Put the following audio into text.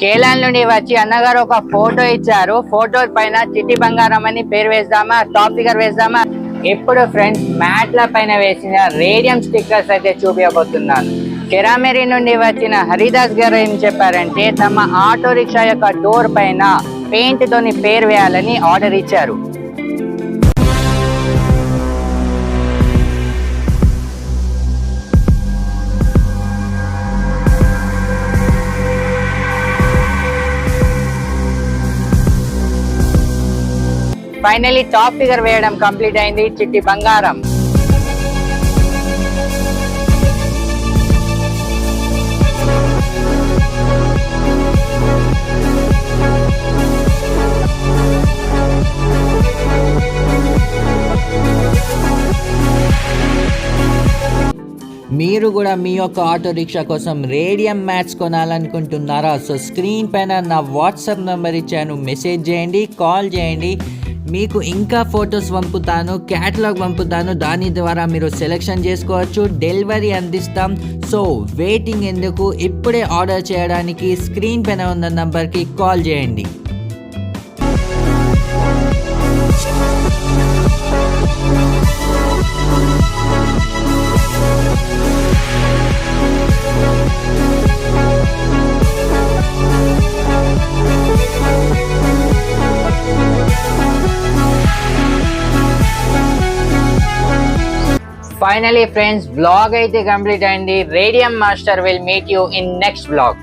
కేరళ నుండి వచ్చి అన్నగారు ఒక ఫోటో ఇచ్చారు. ఫోటో పైన చిట్టి బంగారం అని పేరు వేద్దామా, టాప్ ఫిగర్ వేద్దామా? ఇప్పుడు ఫ్రెండ్స్ మ్యాట్ల పైన వేసిన రేడియం స్టిక్కర్స్ అయితే చూపించబోతున్నాను. కెరామెరీ నుండి వచ్చిన హరిదాస్ గారు ఏం చెప్పారంటే తమ ఆటో రిక్షా యొక్క డోర్ పైన పెయింట్ తోని పేరు వేయాలని ఆర్డర్ ఇచ్చారు. ఫైనలీ టాప్ ఫిగర్ వేయడం కంప్లీట్ అయింది. చిట్టి బంగారం. మీరు కూడా మీ యొక్క ఆటో రిక్షా కోసం రేడియం మ్యాట్స్ కొనాలనుకుంటున్నారా? సో స్క్రీన్ పైన నా వాట్సాప్ నెంబర్ ఇచ్చాను, మెసేజ్ చేయండి, కాల్ చేయండి. మీకు ఇంకా ఫొటోస్ పంపుతాను, క్యాటలాగ్ పంపుతాను. దాని ద్వారా మీరు సెలెక్షన్ చేసుకోవచ్చు, డెలివరీ అందిస్తాం. సో వెయిటింగ్ ఎందుకు, ఇప్పుడే ఆర్డర్ చేయడానికి స్క్రీన్ పైన ఉన్న నంబర్కి కాల్ చేయండి. ఫైనలీ ఫ్రెండ్స్, బ్లాగ్ అయితే కంప్లీట్ అయింది. Radium master will meet you in next blog.